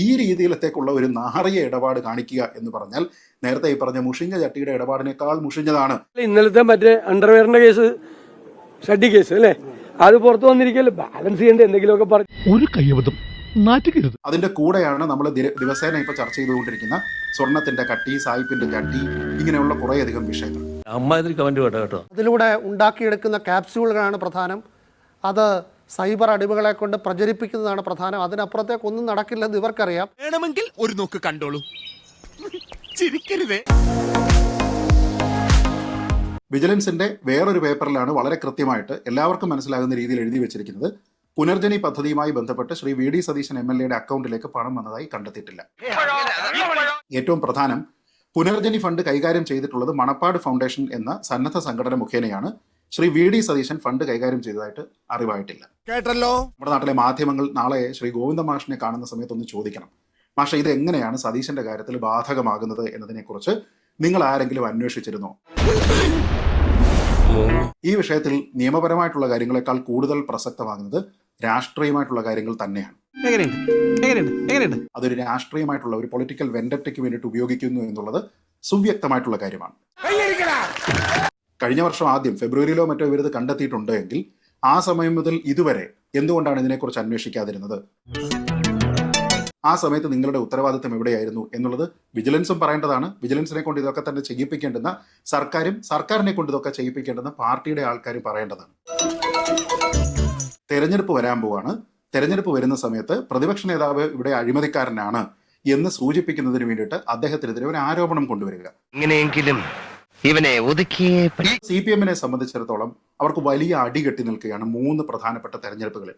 ഈ രീതിയിലത്തേക്കുള്ള ഒരു നാറിയ ഇടപാട് കാണിക്കുക എന്ന് പറഞ്ഞാൽ നേരത്തെ ഈ പറഞ്ഞ മുഷിഞ്ഞ ചട്ടിയുടെ ഇടപാടിനേക്കാൾ മുഷിഞ്ഞതാണ്. ഇന്നലത്തെ മറ്റേ അണ്ടർവെയറിന്റെ കേസ്, ഷഡ്ഡി കേസ് അല്ലേ, അത് പുറത്തു വന്നിരിക്കല്ലോ, ബാലൻസ് ചെയ്യേണ്ട എന്തെങ്കിലുമൊക്കെ പറഞ്ഞു ഒരു കയ്യബദ്ധം നാറ്റുകരുത്. അതിന്റെ കൂടെയാണ് നമ്മൾ ദിവസേന ഇപ്പൊ ചർച്ച ചെയ്തുകൊണ്ടിരിക്കുന്ന സ്വർണത്തിന്റെ കട്ടി, സായിപ്പിന്റെ ചട്ടി, ഇങ്ങനെയുള്ള കുറേയധികം വിഷയങ്ങൾ. അതിലൂടെ ഉണ്ടാക്കിയെടുക്കുന്ന ക്യാപ്സ്യൂളുകളാണ് പ്രധാനം. അത് സൈബർ അടിമകളെ കൊണ്ട് പ്രചരിപ്പിക്കുന്നതാണ് പ്രധാനം. അതിനപ്പുറത്തേക്ക് ഒന്നും നടക്കില്ലെന്ന് ഇവർക്കറിയാം. വേണമെങ്കിൽ ഒരു നോക്ക് കണ്ടോളൂ, ചിരിക്കരുതേ. വിജിലൻസിന്റെ വേറൊരു പേപ്പറിലാണ് വളരെ കൃത്യമായിട്ട് എല്ലാവർക്കും മനസ്സിലാകുന്ന രീതിയിൽ എഴുതി വെച്ചിരിക്കുന്നത്, പുനർജനി പദ്ധതിയുമായി ബന്ധപ്പെട്ട് Shri V D Satheesan MLA യുടെ അക്കൗണ്ടിലേക്ക് പണം വന്നതായി കണ്ടെത്തിയിട്ടില്ല. ഏറ്റവും പ്രധാനം, പുനർജനി ഫണ്ട് കൈകാര്യം ചെയ്തിട്ടുള്ളത് മണപ്പാട് ഫൗണ്ടേഷൻ എന്ന സന്നദ്ധ സംഘടന മുഖേനയാണ്. Shri V D Satheesan fund കൈകാര്യം ചെയ്തതായിട്ട് അറിവായിട്ടില്ല. കേട്ടല്ലോ. നമ്മുടെ നാട്ടിലെ മാധ്യമങ്ങൾ നാളെ ശ്രീ ഗോവിന്ദ മാഷിനെ കാണുന്ന സമയത്ത് ഒന്ന് ചോദിക്കണം, മാഷ ഇത് എങ്ങനെയാണ് സതീശന്റെ കാര്യത്തിൽ ബാധകമാകുന്നത് എന്നതിനെക്കുറിച്ച് നിങ്ങൾ ആരെങ്കിലും അന്വേഷിച്ചിരുന്നോ? ഈ വിഷയത്തിൽ നിയമപരമായിട്ടുള്ള കാര്യങ്ങളെക്കാൾ കൂടുതൽ പ്രസക്തമാകുന്നത് രാഷ്ട്രീയമായിട്ടുള്ള കാര്യങ്ങൾ തന്നെയാണ്. അതൊരു രാഷ്ട്രീയമായിട്ടുള്ള ഒരു പൊളിറ്റിക്കൽ വെൻഡറ്റയ്ക്ക് വേണ്ടിയിട്ട് ഉപയോഗിക്കുന്നു എന്നുള്ളത് സുവ്യക്തമായിട്ടുള്ള കാര്യമാണ്. കഴിഞ്ഞ വർഷം ആദ്യം ഫെബ്രുവരിയിലോ മറ്റോ ഇവരിത് കണ്ടെത്തിയിട്ടുണ്ട് എങ്കിൽ ആ സമയം മുതൽ ഇതുവരെ എന്തുകൊണ്ടാണ് ഇതിനെക്കുറിച്ച് അന്വേഷിക്കാതിരുന്നത്? ആ സമയത്ത് നിങ്ങളുടെ ഉത്തരവാദിത്തം എവിടെയായിരുന്നു എന്നുള്ളത് വിജിലൻസും പറയേണ്ടതാണ്. വിജിലൻസിനെ കൊണ്ട് ഇതൊക്കെ തന്നെ ചെയ്യിപ്പിക്കേണ്ടുന്ന സർക്കാരിനെ കൊണ്ട് ഇതൊക്കെ ചെയ്യിപ്പിക്കേണ്ടുന്ന പാർട്ടിയുടെ ആൾക്കാരും പറയേണ്ടതാണ്. തെരഞ്ഞെടുപ്പ് വരാൻ പോവാണ്. തെരഞ്ഞെടുപ്പ് വരുന്ന സമയത്ത് പ്രതിപക്ഷ നേതാവ് ഇവിടെ അഴിമതിക്കാരനാണ് എന്ന് സൂചിപ്പിക്കുന്നതിന് വേണ്ടിയിട്ട് അദ്ദേഹത്തിനെതിരെ ഒരു ആരോപണം കൊണ്ടുവരിക. ഇങ്ങനെയെങ്കിലും ഇവനെ ഒതുക്കിയേ. CPM-നെ സംബന്ധിച്ചിടത്തോളം അവർക്ക് വലിയ അടി കെട്ടി നിൽക്കുകയാണ് 3 പ്രധാനപ്പെട്ട തെരഞ്ഞെടുപ്പുകളിൽ.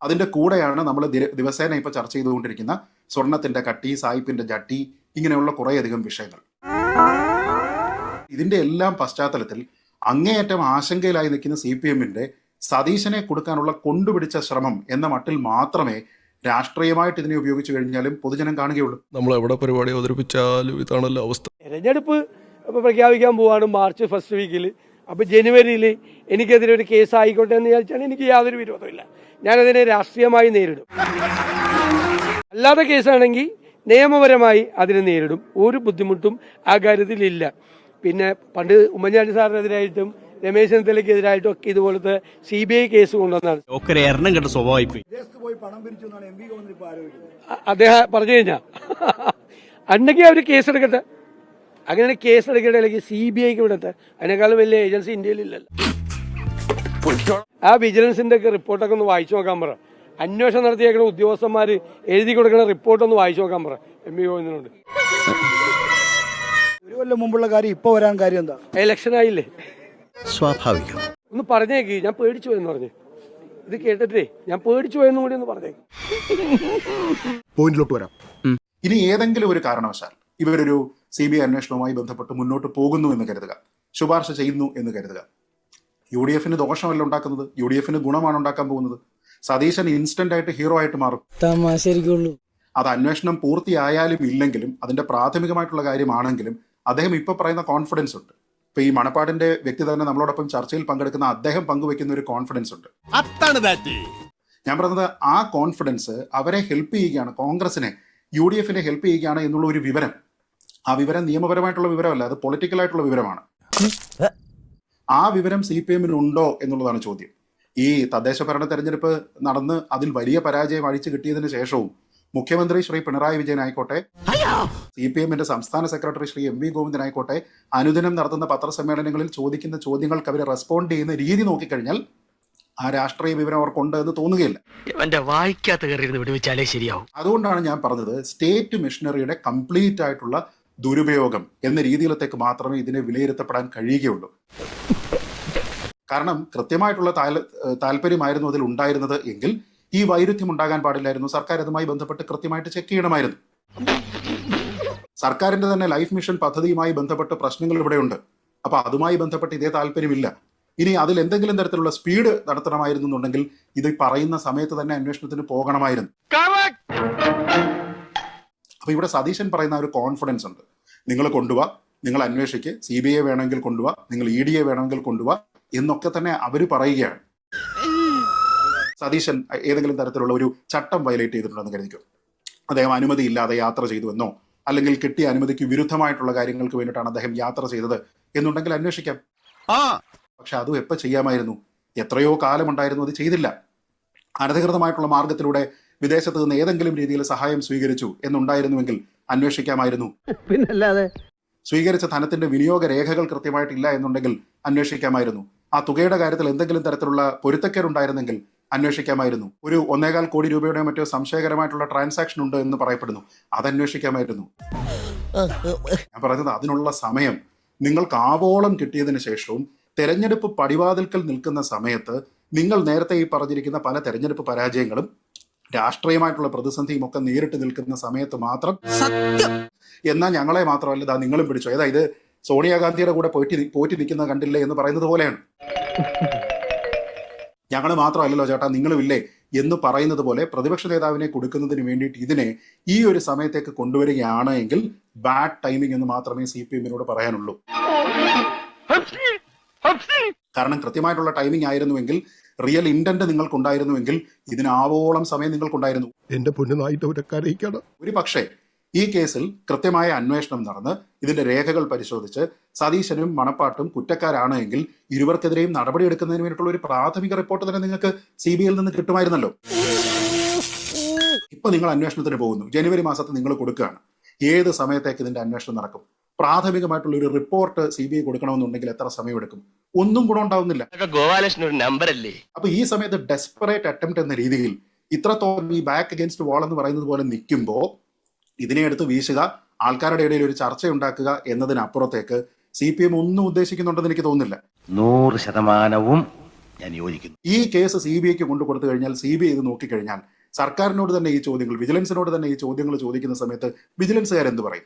അതിന്റെ കൂടെയാണ് നമ്മൾ ദിവസേന ഇപ്പൊ ചർച്ച ചെയ്തുകൊണ്ടിരിക്കുന്ന സ്വർണത്തിന്റെ കട്ടി, സായിപ്പിന്റെ ചട്ടി, ഇങ്ങനെയുള്ള കുറേയധികം വിഷയങ്ങൾ. ഇതിന്റെ എല്ലാം പശ്ചാത്തലത്തിൽ അങ്ങേയറ്റം ആശങ്കയിലായി നിൽക്കുന്ന CPM-ന്റെ സതീശനെ കൊടുക്കാനുള്ള കൊണ്ടുപിടിച്ച ശ്രമം എന്ന മട്ടിൽ മാത്രമേ രാഷ്ട്രീയമായിട്ട് ഇതിനെ ഉപയോഗിച്ചു കഴിഞ്ഞാലും പൊതുജനം കാണുകയുള്ളൂ. നമ്മൾ എവിടെ പരിപാടി അവതരിപ്പിച്ചാലും ഇതാണല്ലോ അവസ്ഥ. തെരഞ്ഞെടുപ്പ് പ്രഖ്യാപിക്കാൻ പോവാണ് മാർച്ച് ഫസ്റ്റ് വീക്കിൽ. അപ്പോൾ ജനുവരിയിൽ എനിക്കെതിരെ ഒരു കേസ് ആയിക്കോട്ടെ എന്ന് വിചാരിച്ചാൽ എനിക്ക് യാതൊരു വിരോധമില്ല. ഞാനതിനെ രാഷ്ട്രീയമായി നേരിടും. അല്ലാതെ കേസാണെങ്കിൽ നിയമപരമായി അതിനെ നേരിടും. ഒരു ബുദ്ധിമുട്ടും ആ കാര്യത്തിലില്ല. പിന്നെ പണ്ട് ഉമ്മൻചാണ്ടി സാറിനെതിരായിട്ടും രമേശ് ചെന്നിത്തലയ്ക്കെതിരായിട്ടും ഒക്കെ ഇതുപോലത്തെ CBI കേസ് കൊണ്ടുവന്നാണ്. അദ്ദേഹം പറഞ്ഞു കഴിഞ്ഞാൽ അന്നെങ്കിൽ അവർ കേസെടുക്കട്ടെ. അങ്ങനെ കേസെടുക്കട്ടെ, അല്ലെങ്കിൽ CBIക്ക് വിടട്ടെ. അതിനേക്കാളും വലിയ ഏജൻസി ഇന്ത്യയിലില്ലല്ലോ. ആ വിജിലൻസിന്റെ ഒക്കെ റിപ്പോർട്ടൊക്കെ ഒന്ന് വായിച്ചു നോക്കാൻ പറ. അന്വേഷണം നടത്തിയേക്കുന്ന ഉദ്യോഗസ്ഥന്മാർ എഴുതി കൊടുക്കുന്ന റിപ്പോർട്ടൊന്ന് വായിച്ചു നോക്കാൻ പറ MV ഗോവിന്ദനോട്. ഒരു കൊല്ലം മുമ്പുള്ള കാര്യം ഇപ്പൊ വരാൻ കാര്യം എന്താ? ഇലക്ഷൻ ആയില്ലേ? സ്വാഭാവികം. ഒന്ന് പറഞ്ഞേക്ക്, ഞാൻ പേടിച്ചു പോയെന്ന് പറഞ്ഞു. ഇത് കേട്ടിട്ടേ ഞാൻ പേടിച്ചു പോയെന്നും കൂടി ഒന്ന് പറഞ്ഞേക്ക്. പോയിന്റിലോട്ട് വരാം. ഇനി ഏതെങ്കിലും ഒരു കാരണവശാൽ ഇവരൊരു CBI അന്വേഷണവുമായി ബന്ധപ്പെട്ട് മുന്നോട്ട് പോകുന്നു എന്ന് കരുതുക, ശുപാർശ ചെയ്യുന്നു എന്ന് കരുതുക. UDF-ന് ദോഷമല്ല ഉണ്ടാക്കുന്നത്, UDF-ന് ഗുണമാണ് ഉണ്ടാക്കാൻ പോകുന്നത്. സതീശൻ ഇൻസ്റ്റന്റ് ആയിട്ട് ഹീറോ ആയിട്ട് മാറും. അത് അന്വേഷണം പൂർത്തിയായാലും ഇല്ലെങ്കിലും അതിന്റെ പ്രാഥമികമായിട്ടുള്ള കാര്യമാണെങ്കിലും അദ്ദേഹം ഇപ്പൊ പറയുന്ന കോൺഫിഡൻസ് ഉണ്ട്. ഇപ്പൊ ഈ മണപ്പാടിന്റെ വ്യക്തി തന്നെ നമ്മളോടൊപ്പം ചർച്ചയിൽ പങ്കെടുക്കുന്ന അദ്ദേഹം പങ്കുവെക്കുന്ന ഒരു കോൺഫിഡൻസ് ഉണ്ട്. ഞാൻ പറഞ്ഞത് ആ കോൺഫിഡൻസ് അവരെ ഹെൽപ്പ് ചെയ്യുകയാണ്, കോൺഗ്രസിനെ UDF-നെ ഹെൽപ്പ് ചെയ്യുകയാണ് എന്നുള്ള ഒരു വിവരം. ആ വിവരം നിയമപരമായിട്ടുള്ള വിവരമല്ല, അത് പൊളിറ്റിക്കലായിട്ടുള്ള വിവരമാണ്. ആ വിവരം CPM-ന് ഉണ്ടോ എന്നുള്ളതാണ് ചോദ്യം. ഈ തദ്ദേശ ഭരണ തെരഞ്ഞെടുപ്പ് നടന്ന് അതിൽ വലിയ പരാജയം അഴിച്ചു കിട്ടിയതിനു ശേഷവും മുഖ്യമന്ത്രി ശ്രീ പിണറായി വിജയൻ ആയിക്കോട്ടെ, CPM-ന്റെ സംസ്ഥാന സെക്രട്ടറി ശ്രീ MV ഗോവിന്ദൻ ആയിക്കോട്ടെ, അനുദിനം നടത്തുന്ന പത്രസമ്മേളനങ്ങളിൽ ചോദിക്കുന്ന ചോദ്യങ്ങൾക്ക് അവർ റെസ്പോണ്ട് ചെയ്യുന്ന രീതി നോക്കിക്കഴിഞ്ഞാൽ ആ രാഷ്ട്രീയ വിവരം അവർക്കുണ്ട് എന്ന് തോന്നുകയില്ല. അതുകൊണ്ടാണ് ഞാൻ പറഞ്ഞത് സ്റ്റേറ്റ് മിഷനറിയുടെ കംപ്ലീറ്റ് ആയിട്ടുള്ള ദുരുപയോഗം എന്ന രീതിയിലത്തേക്ക് മാത്രമേ ഇതിനെ വിലയിരുത്തപ്പെടാൻ കഴിയുകയുള്ളൂ. കാരണം കൃത്യമായിട്ടുള്ള താല്പര്യമായിരുന്നു അതിൽ ഉണ്ടായിരുന്നത് എങ്കിൽ ഈ വൈരുദ്ധ്യം ഉണ്ടാകാൻ പാടില്ലായിരുന്നു. സർക്കാർ അതുമായി ബന്ധപ്പെട്ട് കൃത്യമായിട്ട് ചെക്ക് ചെയ്യണമായിരുന്നു. സർക്കാരിന്റെ തന്നെ ലൈഫ് മിഷൻ പദ്ധതിയുമായി ബന്ധപ്പെട്ട് പ്രശ്നങ്ങൾ ഇവിടെയുണ്ട്. അപ്പൊ അതുമായി ബന്ധപ്പെട്ട് ഇതേ താല്പര്യമില്ല. ഇനി അതിൽ എന്തെങ്കിലും തരത്തിലുള്ള സ്പീഡ് നടത്തണമായിരുന്നു എന്നുണ്ടെങ്കിൽ ഇത് പറയുന്ന സമയത്ത് തന്നെ അന്വേഷണത്തിന് പോകണമായിരുന്നു. അപ്പൊ ഇവിടെ സതീശൻ പറയുന്ന ഒരു കോൺഫിഡൻസ് ഉണ്ട്. നിങ്ങൾ കൊണ്ടുപോവാ, നിങ്ങൾ അന്വേഷിക്ക്, CBI വേണമെങ്കിൽ കൊണ്ടുപോവാ, നിങ്ങൾ EDA വേണമെങ്കിൽ കൊണ്ടുപോവാ എന്നൊക്കെ തന്നെ അവർ പറയുകയാണ്. സതീശൻ ഏതെങ്കിലും തരത്തിലുള്ള ഒരു ചട്ടം വയലേറ്റ് ചെയ്തിട്ടുണ്ടെന്ന് കരുതിക്കോ. അദ്ദേഹം അനുമതിയില്ലാതെ യാത്ര ചെയ്തുവെന്നോ അല്ലെങ്കിൽ കിട്ടിയ അനുമതിക്ക് വിരുദ്ധമായിട്ടുള്ള കാര്യങ്ങൾക്ക് വേണ്ടിയിട്ടാണ് അദ്ദേഹം യാത്ര ചെയ്തത് എന്നുണ്ടെങ്കിൽ അന്വേഷിക്കാം. പക്ഷെ അതും എപ്പോൾ ചെയ്യാമായിരുന്നു? എത്രയോ കാലമുണ്ടായിരുന്നു അത് ചെയ്തില്ല. അനധികൃതമായിട്ടുള്ള മാർഗത്തിലൂടെ വിദേശത്ത് നിന്ന് ഏതെങ്കിലും രീതിയിൽ സഹായം സ്വീകരിച്ചു എന്നുണ്ടായിരുന്നുവെങ്കിൽ അന്വേഷിക്കാമായിരുന്നു. പിന്നല്ലാതെ സ്വീകരിച്ച ധനത്തിന്റെ വിനിയോഗ രേഖകൾ കൃത്യമായിട്ടില്ല എന്നുണ്ടെങ്കിൽ അന്വേഷിക്കാമായിരുന്നു. ആ തുകയുടെ കാര്യത്തിൽ എന്തെങ്കിലും തരത്തിലുള്ള പൊരുത്തക്കേടുണ്ടായിരുന്നെങ്കിൽ അന്വേഷിക്കാമായിരുന്നു. ഒരു 1.25 കോടി രൂപയുടെ മറ്റോ സംശയകരമായിട്ടുള്ള ട്രാൻസാക്ഷൻ ഉണ്ട് എന്ന് പറയപ്പെടുന്നു, അത് അന്വേഷിക്കാമായിരുന്നു. ഞാൻ പറഞ്ഞത് അതിനുള്ള സമയം നിങ്ങൾക്ക് ആവോളം കിട്ടിയതിനു ശേഷവും തെരഞ്ഞെടുപ്പ് പടിവാതിൽക്കൽ നിൽക്കുന്ന സമയത്ത് നിങ്ങൾ നേരത്തെ ഈ പറഞ്ഞിരിക്കുന്ന പല തെരഞ്ഞെടുപ്പ് പരാജയങ്ങളും രാഷ്ട്രീയമായിട്ടുള്ള പ്രതിസന്ധിയും ഒക്കെ നേരിട്ട് നിൽക്കുന്ന സമയത്ത് മാത്രം എന്നാൽ ഞങ്ങളെ മാത്രമല്ല ഇതാ നിങ്ങളും പിടിച്ചു, അതായത് സോണിയാഗാന്ധിയുടെ കൂടെ പോറ്റി നിൽക്കുന്നത് കണ്ടില്ലേ എന്ന് പറയുന്നത് പോലെയാണ്. ഞങ്ങൾ മാത്രമല്ലല്ലോ ചേട്ടാ നിങ്ങളും ഇല്ലേ എന്ന് പറയുന്നത് പോലെ പ്രതിപക്ഷ നേതാവിനെ കൊടുക്കുന്നതിന് വേണ്ടിയിട്ട് ഇതിനെ ഈ ഒരു സമയത്തേക്ക് കൊണ്ടുവരികയാണ് എങ്കിൽ ബാഡ് ടൈമിംഗ് എന്ന് മാത്രമേ CPM-നോട് പറയാനുള്ളൂ. കാരണം കൃത്യമായിട്ടുള്ള ടൈമിംഗ് ആയിരുന്നുവെങ്കിൽ, റിയൽ ഇന്റന്റ് നിങ്ങൾക്കുണ്ടായിരുന്നുവെങ്കിൽ ഇതിനാവോളം സമയം നിങ്ങൾക്കുണ്ടായിരുന്നു. എന്റെ പൊന്നുനായിട്ട് അവരൊക്കെ ഒരു പക്ഷേ ഈ കേസിൽ കൃത്യമായ അന്വേഷണം നടന്ന് ഇതിന്റെ രേഖകൾ പരിശോധിച്ച് സതീശനും മണപ്പാട്ടും കുറ്റക്കാരാണ് എങ്കിൽ ഇരുവർക്കെതിരെയും നടപടിയെടുക്കുന്നതിന് വേണ്ടിയിട്ടുള്ള ഒരു പ്രാഥമിക റിപ്പോർട്ട് തന്നെ നിങ്ങൾക്ക് CBIയിൽ നിന്ന് കിട്ടുമായിരുന്നല്ലോ. ഇപ്പൊ നിങ്ങൾ അന്വേഷണത്തിന് പോകുന്നു, ജനുവരി മാസത്തിൽ നിങ്ങൾ കൊടുക്കുകയാണ്. ഏത് സമയത്തേക്ക് ഇതിന്റെ അന്വേഷണം നടക്കും? പ്രാഥമികമായിട്ടുള്ള ഒരു റിപ്പോർട്ട് CBI കൊടുക്കണമെന്നുണ്ടെങ്കിൽ എത്ര സമയമെടുക്കും? ഒന്നും ഗുണം ഉണ്ടാവുന്നില്ല. ഗോപാലകൃഷ്ണൻ ഒരു നമ്പർ അല്ലേ? അപ്പൊ ഈ സമയത്ത് ഡെസ്പറേറ്റ് അറ്റംപ്റ്റ് എന്ന രീതിയിൽ ഇത്രത്തോളം ഈ ബാക്ക് അഗേൻസ്റ്റ് വാൾ എന്ന് പറയുന്നത് പോലെ നിൽക്കുമ്പോൾ ഇതിനെ എടുത്ത് വീശുക, ആൾക്കാരുടെ ഇടയിൽ ഒരു ചർച്ച ഉണ്ടാക്കുക എന്നതിനപ്പുറത്തേക്ക് CPM ഒന്നും ഉദ്ദേശിക്കുന്നുണ്ടെന്ന് എനിക്ക് തോന്നുന്നില്ല. 100% ഞാൻ യോജിക്കുന്നു. ഈ കേസ് CBIക്ക് കൊണ്ടു കൊടുത്തു കഴിഞ്ഞാൽ CBI ഇത് നോക്കിക്കഴിഞ്ഞാൽ സർക്കാരിനോട് തന്നെ ഈ ചോദ്യങ്ങൾ, വിജിലൻസിനോട് തന്നെ ഈ ചോദ്യങ്ങൾ ചോദിക്കുന്ന സമയത്ത് വിജിലൻസുകാരെന്ത് പറയും?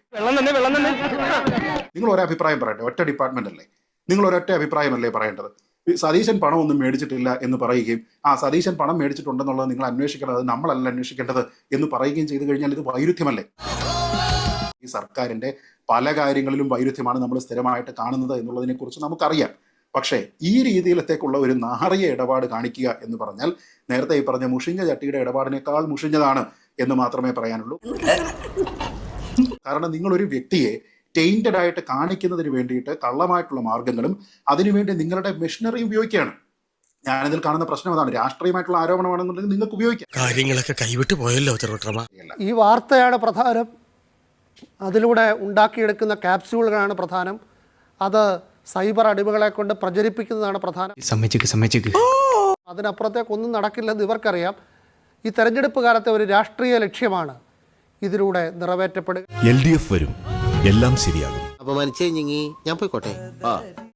നിങ്ങൾ ഒരഭിപ്രായം പറയട്ടെ, ഒറ്റ ഡിപ്പാർട്ട്മെന്റ് അല്ലേ, നിങ്ങൾ ഒരൊറ്റ അഭിപ്രായമല്ലേ പറയേണ്ടത്? സതീശൻ പണം ഒന്നും മേടിച്ചിട്ടില്ല എന്ന് പറയുകയും സതീശൻ പണം മേടിച്ചിട്ടുണ്ടെന്നുള്ളത് നിങ്ങൾ അന്വേഷിക്കേണ്ടത്, നമ്മളല്ല അന്വേഷിക്കേണ്ടത് എന്ന് പറയുകയും ചെയ്തു കഴിഞ്ഞാൽ ഇത് വൈരുദ്ധ്യമല്ലേ? ഈ സർക്കാരിന്റെ പല കാര്യങ്ങളിലും വൈരുദ്ധ്യമാണ് നമ്മൾ സ്ഥിരമായിട്ട് കാണുന്നത് എന്നുള്ളതിനെ കുറിച്ച് നമുക്കറിയാം. പക്ഷേ ഈ രീതിയിലത്തേക്കുള്ള ഒരു നാറിയ ഇടപാട് കാണിക്കുക എന്ന് പറഞ്ഞാൽ നേരത്തെ ഈ പറഞ്ഞ മുഷിഞ്ഞ ചട്ടിയുടെ ഇടപാടിനേക്കാൾ മുഷിഞ്ഞതാണ് എന്ന് മാത്രമേ പറയാനുള്ളൂ. കാരണം നിങ്ങൾ ഒരു വ്യക്തിയെ ടെയിന്റഡ് ആയിട്ട് കാണിക്കുന്നതിന് വേണ്ടിയിട്ട് കള്ളമായിട്ടുള്ള മാർഗങ്ങളും അതിനുവേണ്ടി നിങ്ങളുടെ മെഷീനറി ഉപയോഗിക്കുകയാണ്. ഞാനിതിൽ കാണുന്ന പ്രശ്നം അതാണ്. രാഷ്ട്രീയമായിട്ടുള്ള ആരോപണമാണെന്നുണ്ടെങ്കിൽ നിങ്ങൾക്ക് ഉപയോഗിക്കാം. കാര്യങ്ങളൊക്കെ കൈവിട്ട് പോയല്ലോ. ഈ വാർത്തയാണ് പ്രധാനം, അതിലൂടെ ഉണ്ടാക്കിയെടുക്കുന്ന ക്യാപ്സ്യൂളുകളാണ് പ്രധാനം, അത് സൈബർ അടിമകളെ കൊണ്ട് പ്രചരിപ്പിക്കുന്നതാണ് പ്രധാനം. അതിനപ്പുറത്തേക്കൊന്നും നടക്കില്ലെന്ന് ഇവർക്കറിയാം. ഈ തെരഞ്ഞെടുപ്പ് കാലത്തെ ഒരു രാഷ്ട്രീയ ലക്ഷ്യമാണ് ഇതിലൂടെ നിറവേറ്റപ്പെടുക. LDF വരും, എല്ലാം ശരിയാകും. അപ്പൊ മനസ്സിൽ ഞാൻ പോയിക്കോട്ടെ.